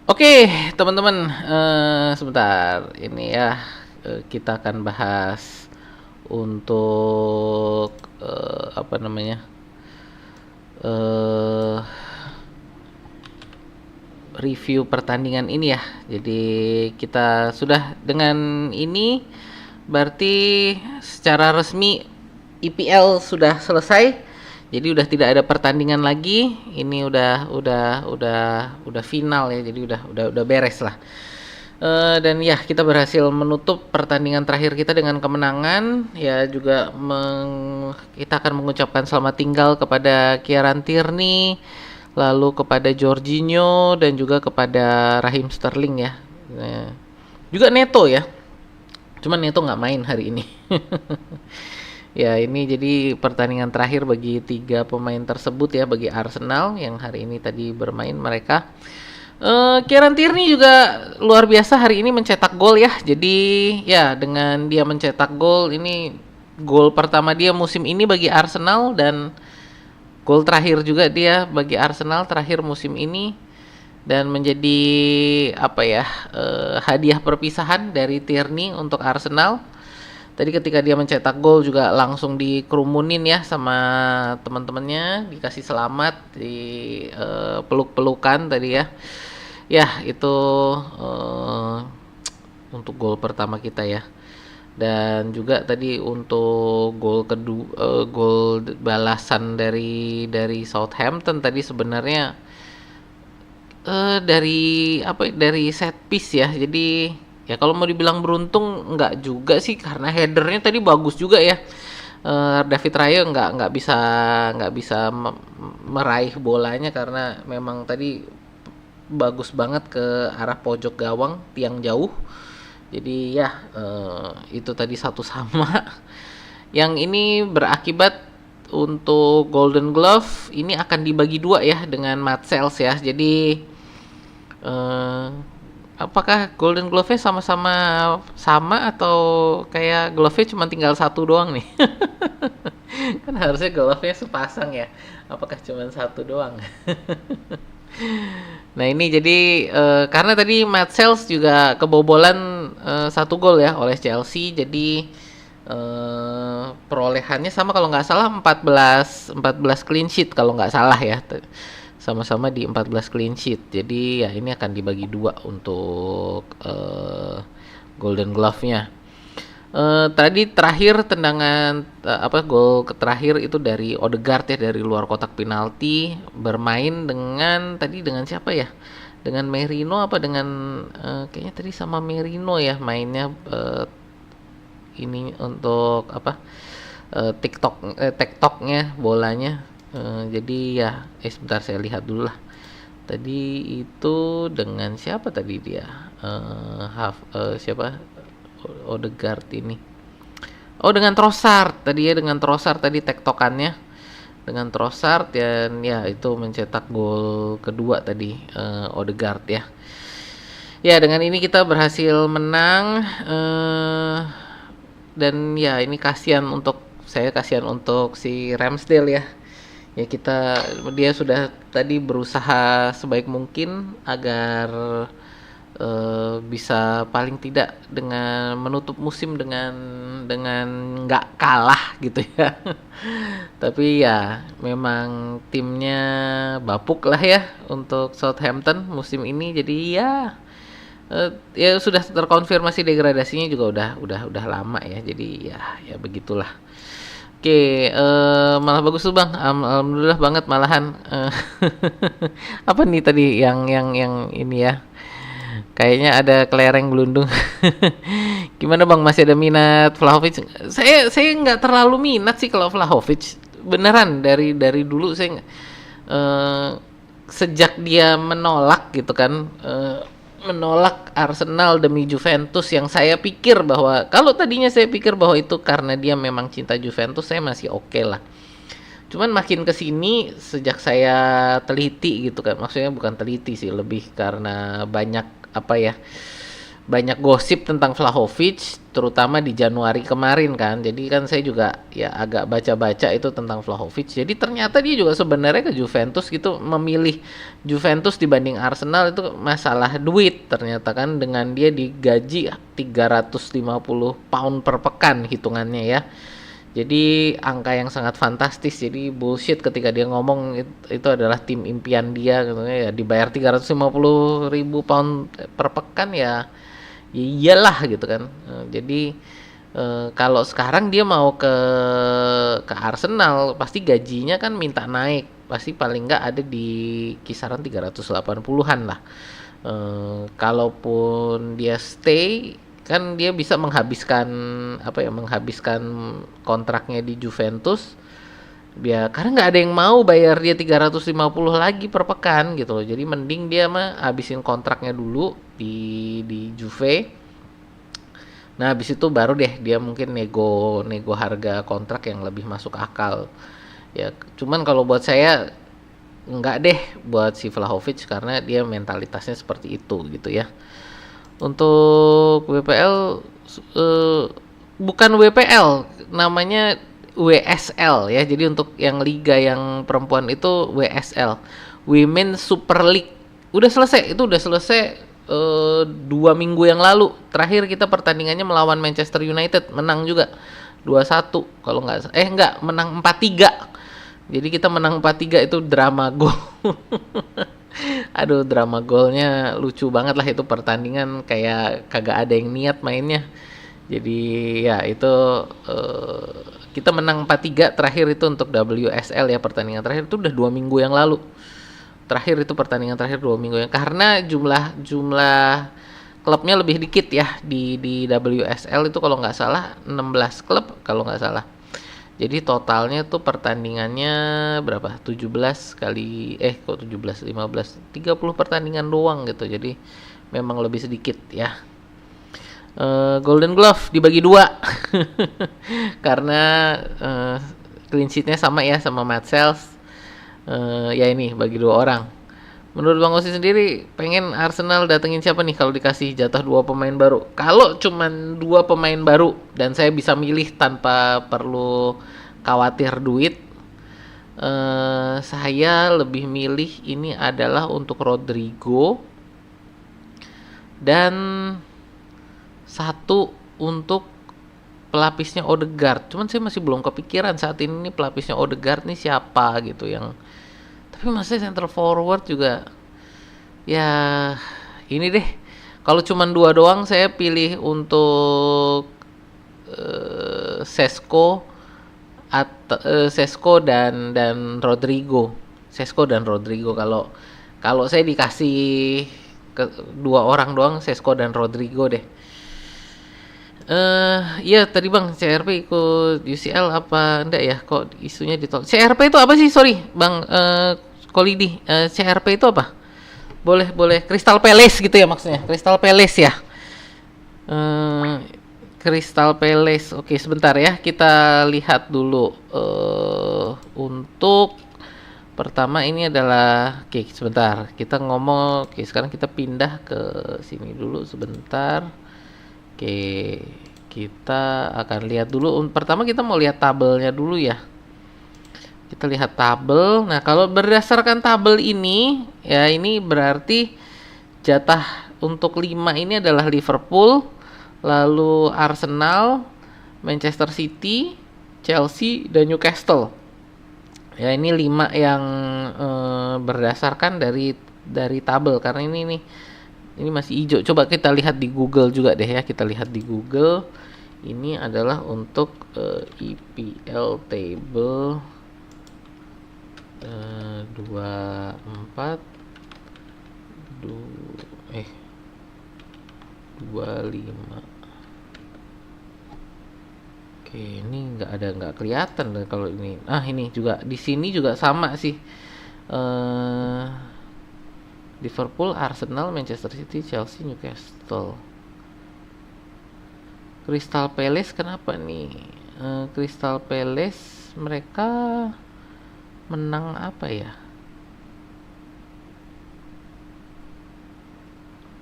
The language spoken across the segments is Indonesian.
Oke, teman-teman, sebentar. Ini ya, kita akan bahas untuk apa namanya? eh Review pertandingan ini ya. Jadi kita sudah dengan ini berarti secara resmi IPL sudah selesai. Jadi udah tidak ada pertandingan lagi. Ini udah final ya. Jadi udah beres lah. Dan ya kita berhasil menutup pertandingan terakhir kita dengan kemenangan. Ya juga kita akan mengucapkan selamat tinggal kepada Kieran Tierney, lalu kepada Jorginho dan juga kepada Raheem Sterling ya. Nah, juga Neto ya. Cuman Neto nggak main hari ini. Ya ini jadi pertandingan terakhir bagi tiga pemain tersebut ya, bagi Arsenal yang hari ini tadi bermain mereka. Kieran Tierney juga luar biasa hari ini mencetak gol ya. Jadi ya dengan dia mencetak gol ini gol pertama dia musim ini bagi Arsenal dan gol terakhir juga dia bagi Arsenal terakhir musim ini dan menjadi apa ya hadiah perpisahan dari Tierney untuk Arsenal. Tadi ketika dia mencetak gol juga langsung dikerumunin ya sama teman-temannya, dikasih selamat, di peluk-pelukan tadi ya. Ya, itu untuk gol pertama kita ya. Dan juga tadi untuk gol kedua, gol balasan dari Southampton tadi sebenarnya dari set piece ya. Jadi ya kalau mau dibilang beruntung nggak juga sih karena headernya tadi bagus juga ya. David Raya nggak bisa meraih bolanya karena memang tadi bagus banget ke arah pojok gawang tiang jauh. Jadi ya itu tadi 1-1. Yang ini berakibat untuk Golden Glove ini akan dibagi dua ya dengan Matt Sales ya. Jadi apakah Golden Glove-nya sama-sama sama atau kayak glove-nya cuma tinggal satu doang nih? Kan harusnya glove-nya sepasang ya. Apakah cuma satu doang? Nah ini jadi karena tadi Matt Sales juga kebobolan satu gol ya oleh Chelsea, jadi perolehannya sama kalau nggak salah 14 clean sheet kalau nggak salah ya, sama-sama di 14 clean sheet. Jadi ya ini akan dibagi dua untuk Golden Glove-nya. Tadi terakhir tendangan gol terakhir itu dari Odegaard ya, dari luar kotak penalti, bermain dengan siapa ya? Dengan Merino apa dengan kayaknya tadi sama Merino ya mainnya, ini untuk TikToknya bolanya. Jadi ya sebentar saya lihat dulu lah. Tadi itu dengan siapa tadi dia? Siapa? Odegaard ini. Oh dengan Trossard tadi ya, dengan Trossard tadi tektokannya dengan Trossard dan ya itu mencetak gol kedua tadi Odegaard ya. Ya dengan ini kita berhasil menang dan ya ini kasihan untuk si Ramsdale ya. Ya dia sudah tadi berusaha sebaik mungkin agar bisa paling tidak dengan menutup musim dengan nggak kalah gitu ya. Tapi ya memang timnya bapuk lah ya untuk Southampton musim ini. Jadi ya sudah terkonfirmasi degradasinya juga udah lama ya. Jadi ya begitulah. Oke, malah bagus tuh bang, alhamdulillah banget malahan. Apa nih tadi yang ini ya? Kayaknya ada kelereng gelundung. Gimana bang, masih ada minat Vlahovic? Saya nggak terlalu minat sih kalau Vlahovic. Beneran dari dulu saya sejak dia menolak gitu kan, menolak Arsenal demi Juventus yang saya pikir bahwa kalau tadinya saya pikir bahwa itu karena dia memang cinta Juventus, saya masih oke lah. Cuman makin kesini sejak saya teliti gitu kan, maksudnya bukan teliti sih, lebih karena banyak apa ya, banyak gosip tentang Vlahovic, terutama di Januari kemarin kan. Jadi kan saya juga ya agak baca-baca itu tentang Vlahovic. Jadi ternyata dia juga sebenarnya ke Juventus gitu, memilih Juventus dibanding Arsenal itu masalah duit ternyata kan, dengan dia digaji 350 pound per pekan hitungannya ya. Jadi angka yang sangat fantastis. Jadi bullshit ketika dia ngomong itu adalah tim impian dia gitu ya, dibayar 350 ribu pound per pekan ya. Ya iyalah gitu kan. Jadi kalau sekarang dia mau ke Arsenal pasti gajinya kan minta naik, pasti paling nggak ada di kisaran 380-an lah. Kalaupun dia stay kan dia bisa menghabiskan apa ya, menghabiskan kontraknya di Juventus, ya karena nggak ada yang mau bayar dia 350 lagi per pekan gitu loh. Jadi mending dia mah habisin kontraknya dulu di Juve. Nah, habis itu baru deh dia mungkin nego nego harga kontrak yang lebih masuk akal. Ya, cuman kalau buat saya nggak deh buat si Vlahovic karena dia mentalitasnya seperti itu gitu ya. Untuk WPL eh, bukan WPL, namanya WSL ya. Jadi untuk yang liga yang perempuan itu WSL, Women Super League. Udah selesai, itu udah selesai 2 minggu yang lalu. Terakhir kita pertandingannya melawan Manchester United, menang juga 2-1 kalau nggak enggak, menang 4-3. Jadi kita menang 4-3 itu drama gol. Aduh, drama golnya lucu banget lah, itu pertandingan kayak kagak ada yang niat mainnya. Jadi ya itu kita menang 4-3 terakhir itu untuk WSL ya, pertandingan terakhir itu udah 2 minggu yang lalu. Terakhir itu pertandingan terakhir 2 minggu yang, karena jumlah klubnya lebih dikit ya di WSL itu, kalau nggak salah 16 klub kalau nggak salah. Jadi totalnya tuh pertandingannya berapa? 17 kali kok 17, 15, 30 pertandingan doang gitu. Jadi memang lebih sedikit ya. Golden Glove dibagi 2. Karena clean sheet-nya sama ya sama Matt Sales. Ya ini bagi 2 orang. Menurut Bang Osi sendiri pengen Arsenal datengin siapa nih kalau dikasih jatah 2 pemain baru? Kalau cuman 2 pemain baru dan saya bisa milih tanpa perlu khawatir duit, saya lebih milih ini adalah untuk Rodrigo dan satu untuk pelapisnya Odegaard. Cuman saya masih belum kepikiran saat ini nih pelapisnya Odegaard nih siapa gitu yang, tapi maksudnya central forward juga ya ini deh. Kalau cuman 2 doang saya pilih untuk Sesko dan Rodrigo. Sesko dan Rodrigo, kalau saya dikasih ke 2 orang doang, Sesko dan Rodrigo deh. Iya tadi Bang, CRP ikut UCL apa enggak ya? Kok isunya ditolak? CRP itu apa sih? Sorry Bang Kolidi. CRP itu apa? Boleh Crystal Palace gitu ya maksudnya? Crystal Palace ya? Crystal Palace. Oke, sebentar ya. Kita lihat dulu untuk pertama ini adalah, oke sebentar. Kita ngomong, oke sekarang kita pindah ke sini dulu sebentar. Oke, kita akan lihat dulu. Pertama kita mau lihat tabelnya dulu ya. Kita lihat tabel. Nah, kalau berdasarkan tabel ini, ya ini berarti jatah untuk 5 ini adalah Liverpool, lalu Arsenal, Manchester City, Chelsea, dan Newcastle. Ya ini 5 yang berdasarkan dari tabel, karena ini masih hijau. Coba kita lihat di Google juga deh ya. Kita lihat di Google. Ini adalah untuk EPL table 24 25. Oke, ini nggak kelihatan deh kalau ini. Ini juga di sini juga sama sih. Liverpool, Arsenal, Manchester City, Chelsea, Newcastle. Crystal Palace kenapa nih? Crystal Palace mereka menang apa ya?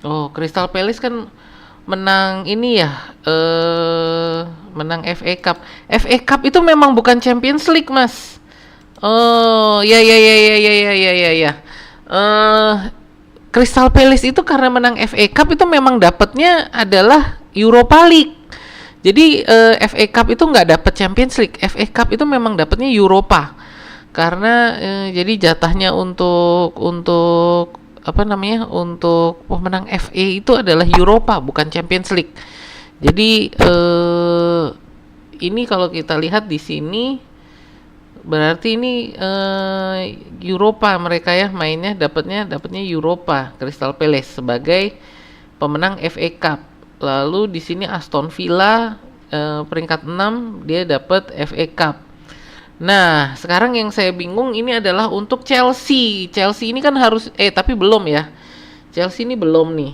Oh, Crystal Palace kan menang ini ya, menang FA Cup. FA Cup itu memang bukan Champions League, Mas. Oh, ya ya ya ya ya ya ya ya ya. Eh, Crystal Palace itu karena menang FA Cup itu memang dapatnya adalah Europa League. Jadi FA Cup itu nggak dapat Champions League. FA Cup itu memang dapatnya Europa. Karena jadi jatahnya untuk apa namanya? Untuk pemenang FA itu adalah Europa, bukan Champions League. Jadi ini kalau kita lihat di sini berarti ini Europa mereka ya mainnya dapatnya Europa Crystal Palace sebagai pemenang FA Cup. Lalu di sini Aston Villa peringkat 6 dia dapat FA Cup. Nah, sekarang yang saya bingung ini adalah untuk Chelsea. Chelsea ini kan harus tapi belum ya. Chelsea ini belum nih.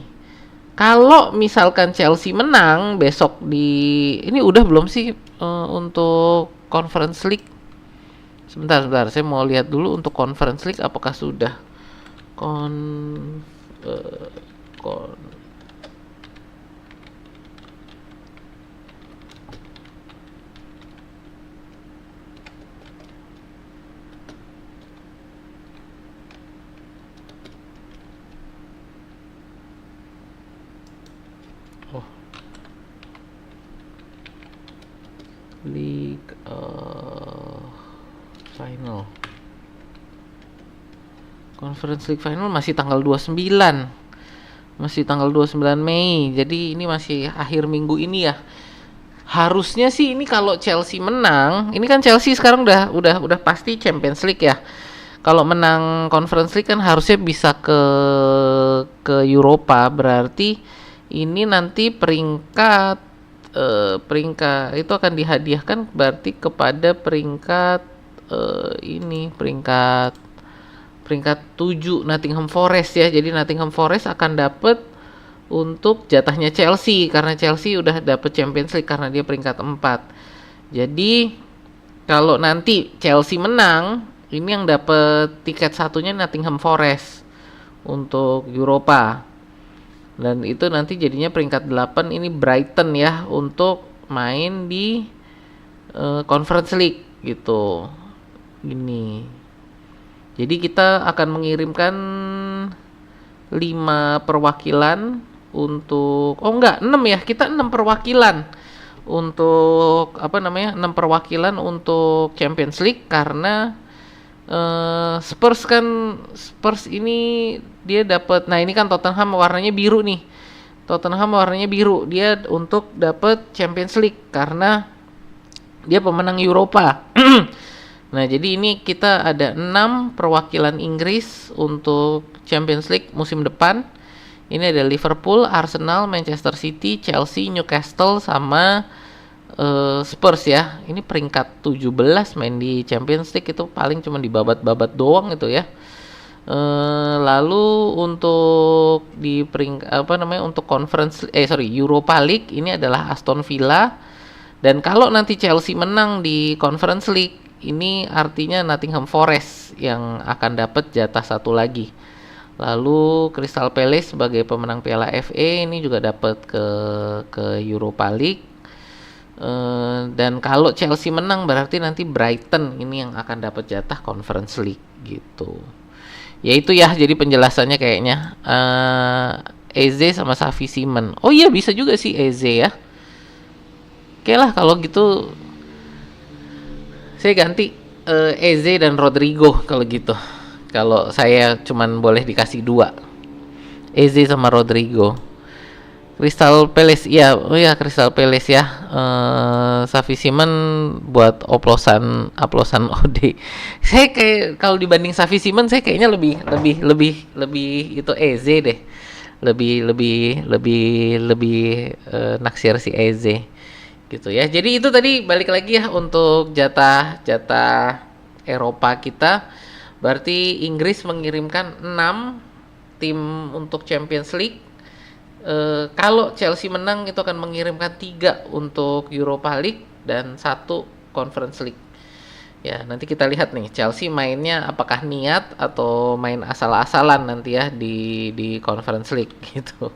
Kalau misalkan Chelsea menang besok ini udah belum sih untuk Conference League? Sebentar, saya mau lihat dulu untuk Conference League apakah sudah kon eh, kon oh, League Final. Conference League Final masih tanggal 29. Masih tanggal 29 Mei. Jadi ini masih akhir minggu ini ya. Harusnya sih ini kalau Chelsea menang, ini kan Chelsea sekarang udah pasti Champions League ya. Kalau menang Conference League kan harusnya bisa ke Europa, berarti ini nanti peringkat itu akan dihadiahkan berarti kepada peringkat 7 Nottingham Forest ya. Jadi Nottingham Forest akan dapat untuk jatahnya Chelsea karena Chelsea udah dapet Champions League karena dia peringkat 4. Jadi kalau nanti Chelsea menang, ini yang dapet tiket satunya Nottingham Forest untuk Europa. Dan itu nanti jadinya peringkat 8 ini Brighton ya untuk main di Conference League gitu. Gini. Jadi kita akan mengirimkan 5 perwakilan untuk 6 ya, kita 6 perwakilan untuk 6 perwakilan untuk Champions League karena Spurs ini dia dapat. Nah, ini kan Tottenham warnanya biru nih. Dia untuk dapat Champions League karena dia pemenang Europa. Nah, jadi ini kita ada 6 perwakilan Inggris untuk Champions League musim depan. Ini ada Liverpool, Arsenal, Manchester City, Chelsea, Newcastle, sama Spurs ya. Ini peringkat 17 main di Champions League itu paling cuma dibabat-babat doang itu ya. Lalu untuk di untuk Europa League ini adalah Aston Villa. Dan kalau nanti Chelsea menang di Conference League, ini artinya Nottingham Forest yang akan dapat jatah satu lagi. Lalu Crystal Palace sebagai pemenang Piala FA ini juga dapat ke Europa League. Dan kalau Chelsea menang berarti nanti Brighton ini yang akan dapat jatah Conference League gitu. Ya itu ya, jadi penjelasannya kayaknya Eze sama Xavi Simons. Oh iya, bisa juga sih Eze ya. Oke lah kalau gitu saya ganti Eze dan Rodrigo kalau gitu. Kalau saya cuman boleh dikasih 2. Eze sama Rodrigo. Crystal Palace ya. Oh ya, Crystal Palace ya. Xavi Simons buat oplosan OD. Saya kayak kalau dibanding Xavi Simons saya kayaknya lebih itu Eze deh. Lebih naksir si Eze. Gitu ya. Jadi itu tadi balik lagi ya untuk jatah Eropa kita. Berarti Inggris mengirimkan 6 tim untuk Champions League. Kalau Chelsea menang itu akan mengirimkan 3 untuk Europa League dan 1 Conference League. Ya, nanti kita lihat nih Chelsea mainnya apakah niat atau main asal-asalan nanti ya di Conference League gitu.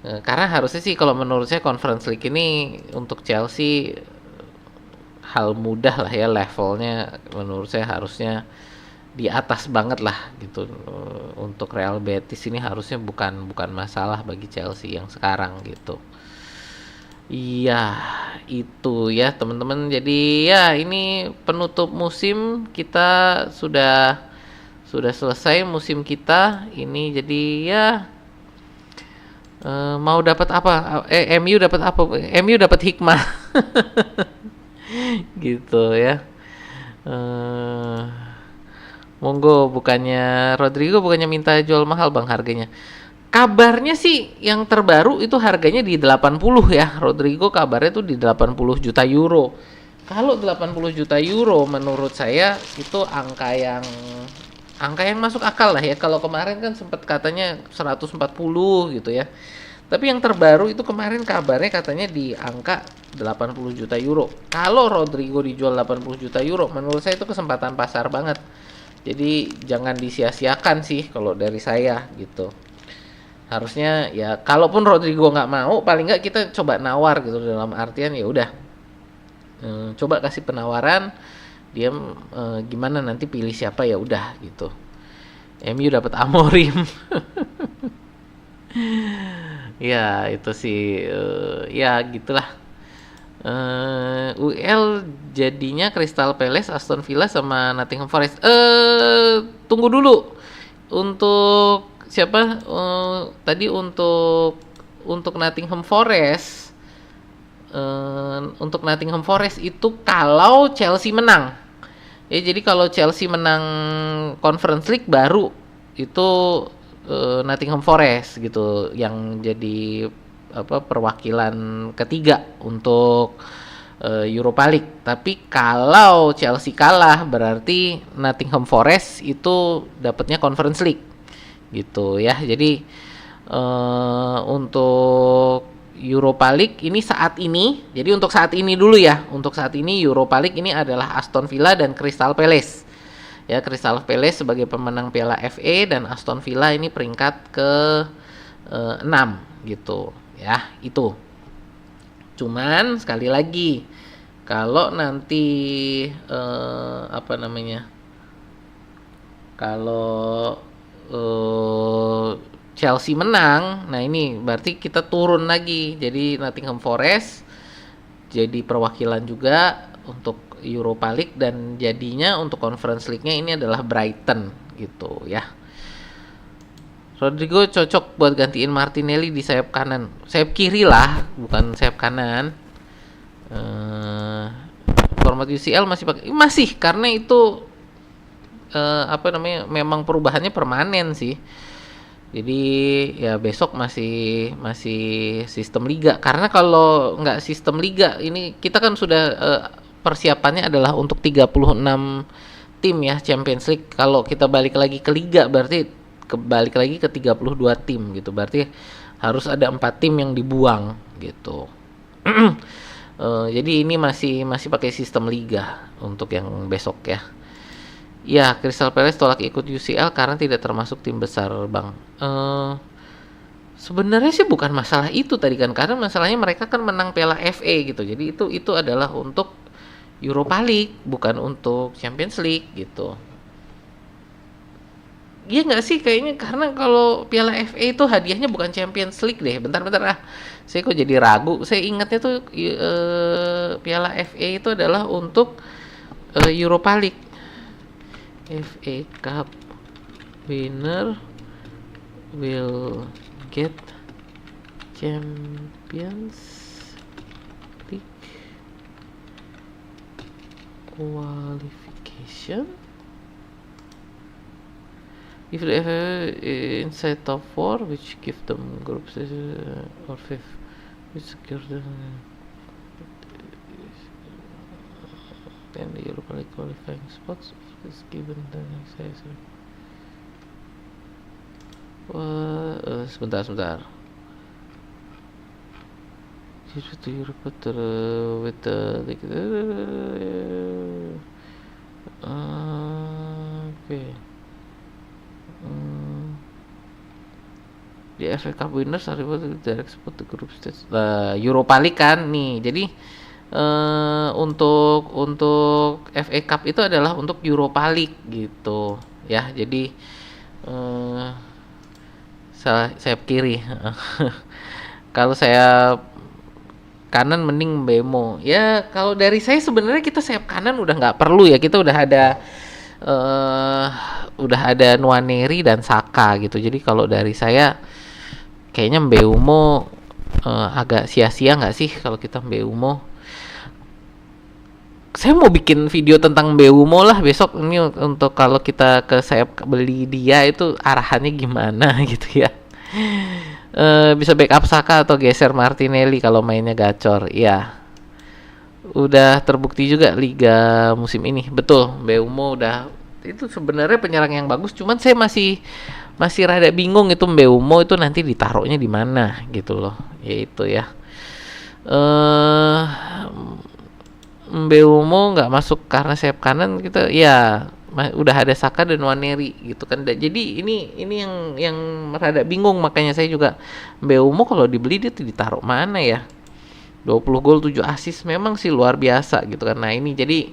Karena harusnya sih kalau menurut saya Conference League ini untuk Chelsea hal mudah lah ya, levelnya menurut saya harusnya di atas banget lah gitu. Untuk Real Betis ini harusnya bukan bukan masalah bagi Chelsea yang sekarang gitu. Iya, itu ya teman-teman. Jadi ya ini penutup musim kita sudah selesai musim kita ini. Jadi ya mau dapat apa? MU dapat apa? MU dapat hikmah gitu ya. Eh Monggo, Rodrigo bukannya minta jual mahal Bang harganya. Kabarnya sih yang terbaru itu harganya di 80 ya. Rodrigo kabarnya tuh di 80 juta euro. Kalau 80 juta euro menurut saya itu angka yang masuk akal lah ya. Kalau kemarin kan sempat katanya 140 gitu ya. Tapi yang terbaru itu kemarin kabarnya katanya di angka 80 juta euro. Kalau Rodrigo dijual 80 juta euro, menurut saya itu kesempatan pasar banget. Jadi jangan disia-siakan sih kalau dari saya gitu. Harusnya ya kalaupun Rodrigo nggak mau, paling nggak kita coba nawar gitu, dalam artian ya udah coba kasih penawaran, dia gimana nanti pilih siapa ya udah gitu. MU dapat Amorim. Ya itu sih ya gitulah. UL jadinya Crystal Palace, Aston Villa sama Nottingham Forest. Tunggu dulu. Untuk siapa? Tadi untuk Nottingham Forest. Untuk Nottingham Forest itu kalau Chelsea menang. Ya jadi kalau Chelsea menang Conference League baru itu Nottingham Forest gitu yang jadi perwakilan ketiga untuk Europa League. Tapi kalau Chelsea kalah berarti Nottingham Forest itu dapatnya Conference League gitu ya. Jadi untuk Europa League ini saat ini, jadi untuk saat ini dulu ya. Untuk saat ini Europa League ini adalah Aston Villa dan Crystal Palace. Ya, Crystal Palace sebagai pemenang Piala FA dan Aston Villa ini peringkat ke 6 gitu. Ya, itu. Cuman sekali lagi kalau nanti apa namanya? Kalau Chelsea menang, nah ini berarti kita turun lagi. Jadi Nottingham Forest jadi perwakilan juga untuk Europa League dan jadinya untuk Conference League-nya ini adalah Brighton gitu ya. Rodrigo cocok buat gantiin Martinelli di sayap kanan. Sayap kiri lah, bukan sayap kanan. Format UCL masih karena itu apa namanya? Memang perubahannya permanen sih. Jadi ya besok masih sistem liga. Karena kalau nggak sistem liga ini kita kan sudah persiapannya adalah untuk 36 tim ya Champions League. Kalau kita balik lagi ke liga berarti balik lagi ke 32 tim gitu. Berarti harus ada 4 tim yang dibuang gitu. Jadi ini masih pakai sistem liga untuk yang besok ya. Ya, Crystal Palace tolak ikut UCL karena tidak termasuk tim besar, Bang. Sebenarnya sih bukan masalah itu tadi kan, karena masalahnya mereka kan menang Piala FA gitu. Jadi itu adalah untuk Europa League, bukan untuk Champions League gitu. Iya nggak sih kayaknya, karena kalau Piala FA itu hadiahnya bukan Champions League deh. Bentar ah. Saya kok jadi ragu. Saya ingatnya tuh Piala FA itu adalah untuk Europa League. FA Cup winner will get Champions League qualification if they have inside top 4 which give them groups or fifth which secure the then the Europa League qualifying spots is given the season. Sebentar. Just to Europa with the okay. di FA Cup winners are able to direct spot the group stage. Europa League kan nih. Jadi untuk FA Cup itu adalah untuk Europa League gitu ya. Jadi sayap kiri. Kalau saya kanan mending Mbemo. Ya kalau dari saya sebenarnya kita sayap kanan udah nggak perlu ya. Kita udah ada Nwaneri dan Saka gitu. Jadi kalau dari saya kayaknya Mbeumo agak sia-sia nggak sih kalau kita Mbeumo. Saya mau bikin video tentang Mbeumo lah besok ini untuk kalau kita ke sayap beli dia itu arahannya gimana gitu ya. Bisa backup Saka atau geser Martinelli kalau mainnya gacor. Ya. Udah terbukti juga Liga musim ini. Betul, Mbeumo udah itu sebenarnya penyerang yang bagus, cuman saya masih rada bingung itu Mbeumo itu nanti ditaruhnya di mana gitu loh. Yaitu ya. Mbeumo nggak masuk karena sayap kanan kita ya udah ada Saka dan Nwaneri gitu kan. Jadi ini yang rada bingung, makanya saya juga Mbeumo kalau dibeli dia ditaruh mana ya. 20 gol 7 assist memang sih luar biasa gitu kan. Nah ini jadi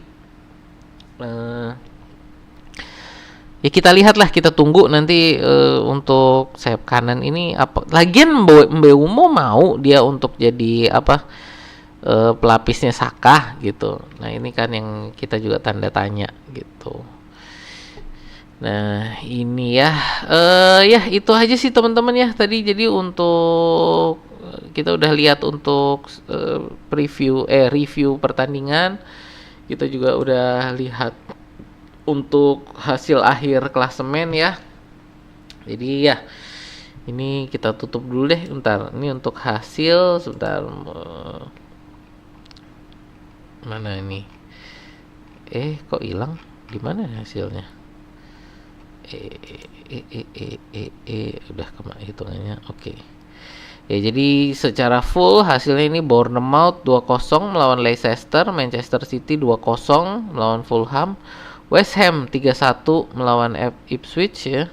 ya kita lihatlah, kita tunggu nanti untuk sayap kanan ini apa. Lagian Mbeumo mau dia untuk jadi apa pelapisnya Saka gitu. Nah ini kan yang kita juga tanda tanya gitu. Nah ini ya ya itu aja sih teman-teman ya tadi. Jadi untuk kita udah lihat untuk review pertandingan, kita juga udah lihat untuk hasil akhir klasemen ya. Jadi ya ini kita tutup dulu deh bentar. Ini untuk hasil sebentar. Mana ini? Kok hilang? Di mana hasilnya? Udah hitungannya. Oke. Ya jadi secara full hasilnya ini Bournemouth 2-0 melawan Leicester, Manchester City 2-0 melawan Fulham, West Ham 3-1 melawan Ipswich ya.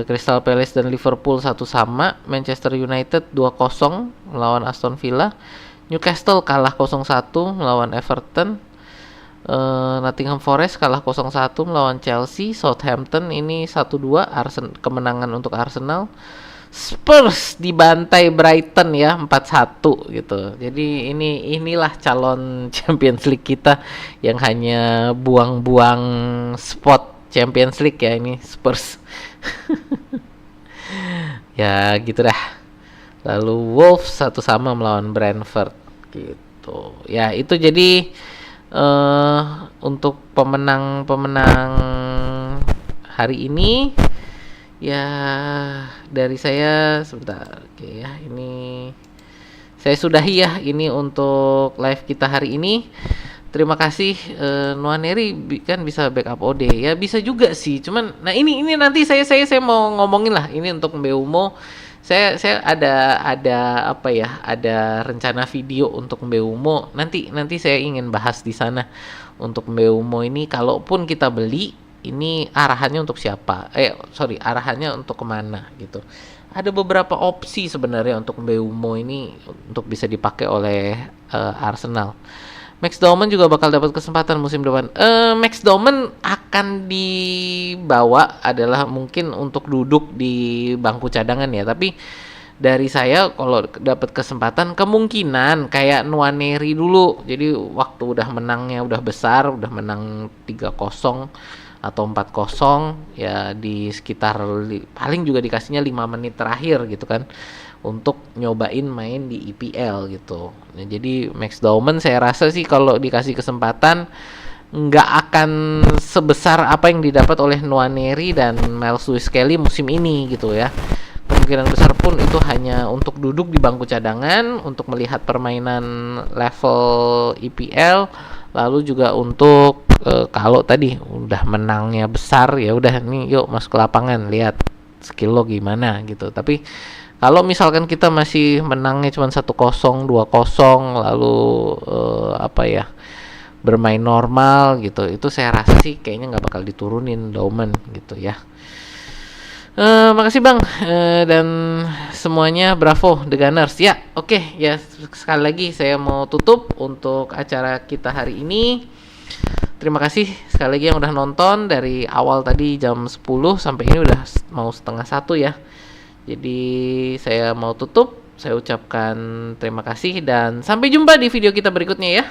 Crystal Palace dan Liverpool 1 sama, Manchester United 2-0 melawan Aston Villa, Newcastle kalah 0-1 melawan Everton, Nottingham Forest kalah 0-1 melawan Chelsea, Southampton ini 1-2 kemenangan untuk Arsenal, Spurs dibantai Brighton ya 4-1 gitu. Jadi inilah calon Champions League kita yang hanya buang-buang spot Champions League ya ini Spurs. Ya gitu dah. Lalu Wolves 1 sama melawan Brentford gitu. Ya itu jadi untuk pemenang hari ini ya dari saya sebentar. Oke ya, ini saya sudahi ya ini untuk live kita hari ini. Terima kasih. Nwaneri kan bisa backup OD ya, bisa juga sih. Cuman nah ini nanti saya mau ngomongin lah ini untuk Mbeumo. Saya ada apa ya, ada rencana video untuk Mbeumo. Nanti saya ingin bahas di sana untuk Mbeumo ini. Kalaupun kita beli, ini arahannya untuk siapa? Arahannya untuk kemana gitu. Ada beberapa opsi sebenarnya untuk Mbeumo ini untuk bisa dipakai oleh Arsenal. Max Dorman juga bakal dapat kesempatan musim depan. Max Dorman akan dibawa adalah mungkin untuk duduk di bangku cadangan ya. Tapi dari saya kalau dapat kesempatan kemungkinan kayak Nwaneri dulu. Jadi waktu udah menangnya udah besar, udah menang 3-0 atau 4-0 ya di sekitar paling juga dikasihnya 5 menit terakhir gitu kan. Untuk nyobain main di EPL gitu. Nah, jadi Max Dorman saya rasa sih kalau dikasih kesempatan nggak akan sebesar apa yang didapat oleh Nwaneri dan Miles Lewis Kelly musim ini gitu ya. Kemungkinan besar pun itu hanya untuk duduk di bangku cadangan, untuk melihat permainan level EPL, lalu juga untuk kalau tadi udah menangnya besar ya udah nih yuk masuk ke lapangan lihat skill lo gimana gitu. Tapi kalau misalkan kita masih menangnya cuma 1-0, 2-0 lalu bermain normal gitu, itu saya rasa sih kayaknya nggak bakal diturunin Dorman gitu ya. Makasih Bang, dan semuanya bravo The Gunners ya. Oke ya, sekali lagi saya mau tutup untuk acara kita hari ini. Terima kasih sekali lagi yang udah nonton dari awal tadi jam 10 sampai ini udah mau setengah 1 ya. Jadi saya mau tutup, saya ucapkan terima kasih dan sampai jumpa di video kita berikutnya ya.